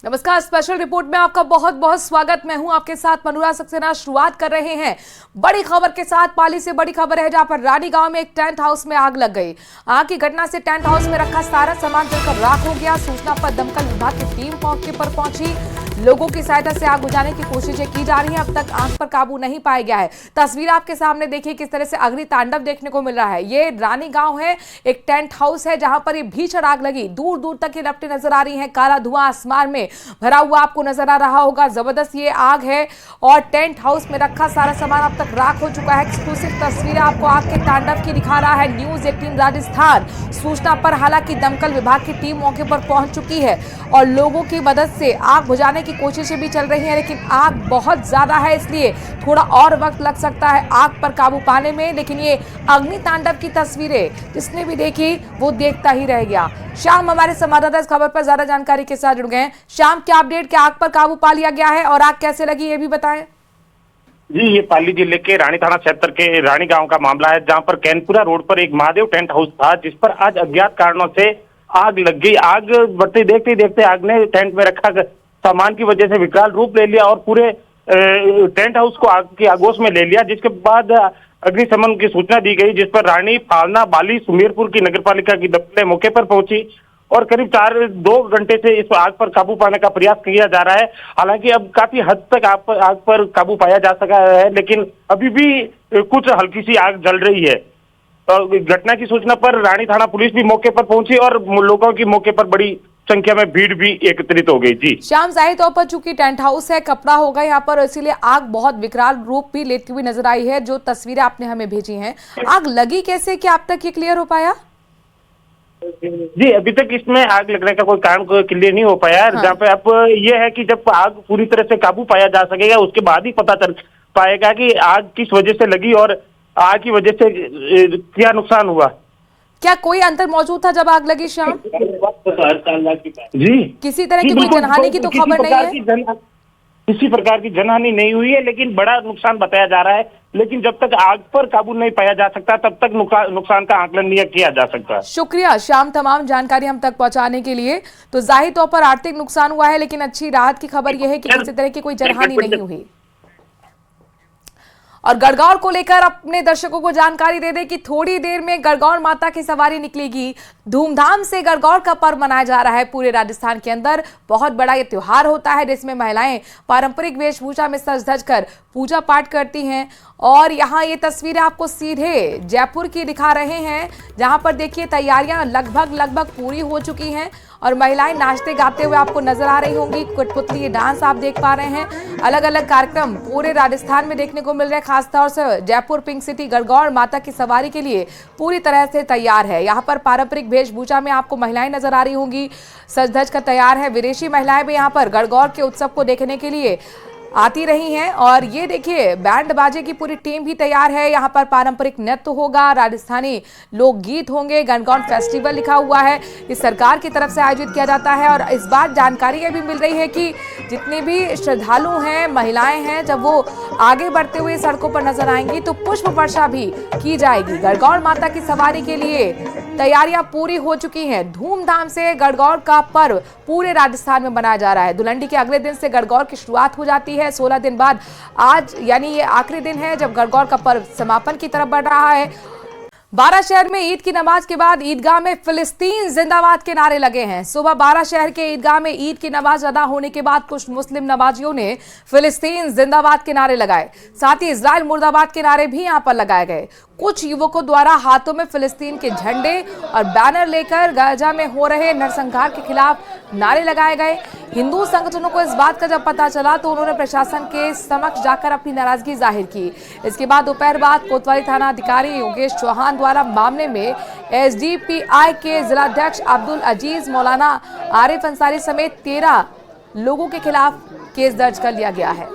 नमस्कार, special report में आपका बहुत बहुत स्वागत। मैं हूं आपके साथ मनोरा सक्सेना। शुरुआत कर रहे हैं बड़ी खबर के साथ। पाली से बड़ी खबर है, जहां पर रानी गांव में एक टेंट हाउस में आग लग गई। आग की घटना से टेंट हाउस में रखा सारा सामान जलकर राख हो गया। सूचना पर दमकल विभाग की टीम मौके पर पहुंची। लोगों की सहायता से आग बुझाने की कोशिशें की जा रही हैं। अब तक आग पर काबू नहीं पाया गया है। तस्वीर आपके सामने देखिए किस तरह से अग्नि तांडव देखने को मिल रहा है। ये रानी गांव है, एक टेंट हाउस है जहां पर ये भीषण आग लगी। दूर दूर तक ये लपटें नजर आ रही हैं। काला धुआं आसमान में भरा हुआ आपको नजर आ रहा होगा। जबरदस्त ये आग है और टेंट हाउस में रखा सारा सामान अब तक राख हो चुका है। एक्सक्लूसिव तस्वीरें आपको आग के तांडव की दिखा रहा है न्यूज़ 18 राजस्थान। सूचना पर हालांकि दमकल विभाग की टीम मौके पर पहुंच चुकी है और लोगों की मदद से आग बुझाने की कोशिशें भी चल रही हैं, लेकिन आग बहुत ज्यादा है, इसलिए थोड़ा और वक्त लग सकता है आग पर काबू पाने में। लेकिन ये अग्नि तांडव की तस्वीरें जिसने भी देखी वो देखता ही रह गया। शाम हमारे संवाददाता इस खबर पर ज्यादा जानकारी के साथ जुड़ गए हैं। शाम, क्या अपडेट, क्या आग पर काबू पा लिया गया है और आग कैसे लगी ये भी बताएं। जी, ये पाली जिले के रानी थाना क्षेत्र के रानी गांव का मामला है, जहां पर कैनपुरा रोड पर एक महादेव टेंट हाउस था, जिस पर आज अज्ञात कारणों से आग लग गई। आग बढ़ते देखते देखते आग ने टेंट में रखा सामान की वजह से विकराल रूप ले लिया और पूरे टेंट हाउस को आग की आगोश में ले लिया। जिसके बाद अग्निशमन की सूचना दी गई, जिस पर रानी, फालना, बाली, सुमेरपुर की नगरपालिका की दल मौके पर पहुंची और करीब 2 घंटे से इस आग पर काबू पाने का प्रयास किया जा रहा है। हालांकि अब काफी हद तक आग पर काबू पाया जा सका है, लेकिन अभी भी कुछ हल्की सी आग जल रही है। घटना की सूचना पर रानी थाना पुलिस भी मौके पर पहुंची और लोगों की मौके पर बड़ी संख्या में भीड़ भी एकत्रित हो गई। जी शाम, जाहिर तौर पर चूंकि टेंट हाउस है, कपड़ा होगा यहाँ पर, इसीलिए आग बहुत विकराल रूप भी लेती हुई नजर आई है। जो तस्वीरें आपने हमें भेजी हैं, आग लगी कैसे, क्या अब तक ये क्लियर हो पाया? जी, अभी तक इसमें आग लगने का कोई कारण क्लियर नहीं हो पाया। हाँ। जहाँ पे अब ये है कि जब आग पूरी तरह से काबू पाया जा सकेगा, उसके बाद ही पता चल पाएगा कि आग किस वजह से लगी और आग की वजह से क्या नुकसान हुआ। क्या कोई अंतर मौजूद था जब आग लगी शाम? जी, किसी तरह की कोई जनहानि की तो खबर नहीं है। किसी प्रकार की जनहानि नहीं हुई है, लेकिन बड़ा नुकसान बताया जा रहा है। लेकिन जब तक आग पर काबू नहीं पाया जा सकता, तब तक नुकसान का आकलन नहीं किया जा सकता। शुक्रिया शाम, तमाम जानकारी हम तक पहुंचाने के लिए। तो जाहिर तौर पर आर्थिक नुकसान हुआ है, लेकिन अच्छी राहत की खबर यह है कि किसी तरह की कोई जनहानि नहीं हुई। और गणगौर को लेकर अपने दर्शकों को जानकारी दे दें कि थोड़ी देर में गणगौर माता की सवारी निकलेगी। धूमधाम से गणगौर का पर्व मनाया जा रहा है पूरे राजस्थान के अंदर। बहुत बड़ा ये त्योहार होता है जिसमें महिलाएं पारंपरिक वेशभूषा में सज धज कर पूजा पाठ करती हैं। और यहाँ ये तस्वीरें आपको सीधे जयपुर की दिखा रहे हैं, जहां पर देखिए तैयारियां लगभग पूरी हो चुकी हैं और महिलाएं नाचते गाते हुए आपको नजर आ रही होंगी। कठपुतली डांस आप देख पा रहे हैं। अलग अलग कार्यक्रम पूरे राजस्थान में देखने को मिल रहे हैं। खासतौर से जयपुर पिंक सिटी गणगौर माता की सवारी के लिए पूरी तरह से तैयार है। यहाँ पर पारंपरिक वेशभूषा में आपको महिलाएं नजर आ रही होंगी, सज धज कर तैयार है। विदेशी महिलाएं भी यहाँ पर गणगौर के उत्सव को देखने के लिए आती रही हैं। और ये देखिए बैंड बाजे की पूरी टीम भी तैयार है। यहाँ पर पारंपरिक नृत्य होगा, राजस्थानी लोकगीत होंगे। गणगौर फेस्टिवल लिखा हुआ है, इस सरकार की तरफ से आयोजित किया जाता है। और इस बार जानकारी ये भी मिल रही है कि जितने भी श्रद्धालु हैं, महिलाएं हैं, जब वो आगे बढ़ते हुए सड़कों पर नजर आएंगी तो पुष्प वर्षा भी की जाएगी। गणगौर माता की सवारी के लिए तैयारियां पूरी हो चुकी हैं। धूमधाम से गणगौर का पर्व पूरे राजस्थान में मनाया जा रहा है। दुलंडी के अगले दिन से गणगौर की शुरुआत हो जाती है। 16 दिन बाद आज यानी ये आखिरी दिन है जब गणगौर का पर्व समापन की तरफ बढ़ रहा है। 12 शहर में ईद की नमाज के बाद ईदगाह में फिलिस्तीन जिंदाबाद के नारे लगे हैं। सुबह 12 शहर के ईदगाह में ईद की नमाज अदा होने के बाद कुछ मुस्लिम नमाजियों ने फिलिस्तीन जिंदाबाद के नारे लगाए। साथ ही इजराइल मुर्दाबाद के नारे भी यहां पर लगाए गए। कुछ युवकों द्वारा हाथों में फिलिस्तीन के झंडे और बैनर लेकर गाजा में हो रहे नरसंहार के खिलाफ नारे लगाए गए। हिंदू संगठनों को इस बात का जब पता चला तो उन्होंने प्रशासन के समक्ष जाकर अपनी नाराजगी जाहिर की। इसके बाद दोपहर बाद कोतवाली थाना अधिकारी योगेश चौहान द्वारा मामले में एसडीपीआई के जिलाध्यक्ष अब्दुल अजीज, मौलाना आरिफ अंसारी समेत 13 लोगों के खिलाफ केस दर्ज कर लिया गया है।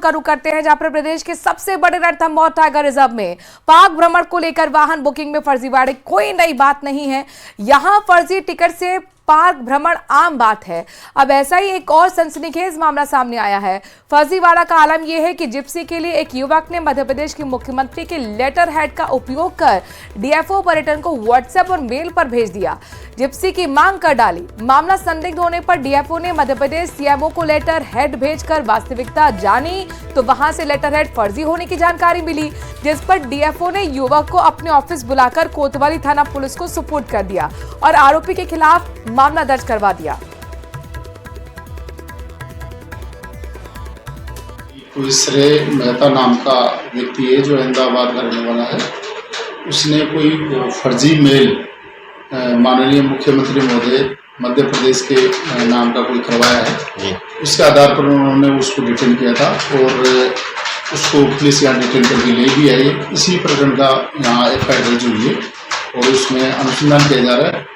का रुख करते हैं, जहां पर प्रदेश के सबसे बड़े रणथंभौर टाइगर रिजर्व में पाक भ्रमण को लेकर वाहन बुकिंग में फर्जीवाड़े कोई नई बात नहीं है। यहां फर्जी टिकट से पार्क भ्रमण आम बात है। अब ऐसा ही एक और सनसनीखेज मामला सामने आया है। फर्जीवाड़ा का आलम यह है कि जिप्सी के लिए एक युवक ने मध्य प्रदेश के मुख्यमंत्री के लेटर हेड का उपयोग कर डीएफओ पर्यटन को व्हाट्सएप और मेल पर भेज दिया, जिप्सी की मांग कर डाली। मामला संदिग्ध होने पर डीएफओ ने मध्य प्रदेश सीएमओ को लेटर हेड भेजकर वास्तविकता जानी तो वहां से लेटर हेड फर्जी होने की जानकारी मिली, जिस पर डीएफओ ने युवक को अपने ऑफिस बुलाकर कोतवाली थाना पुलिस को सुपुर्द कर दिया और आरोपी के खिलाफ मामला दर्ज करवा दिया। कोई श्रेय मेहता नाम का व्यक्ति है जो अहमदाबाद का रहने वाला है। उसने कोई फर्जी मेल माननीय मुख्यमंत्री महोदय मध्य प्रदेश के नाम का कोई करवाया है। उसके आधार पर उन्होंने उसको डिटेन किया था और उसको पुलिस यहाँ डिटेन करके ले भी आई है। इसी प्रकरण का यहाँ FIR दर्ज हुई है और उसमें अनुसंधान किया जा रहा है।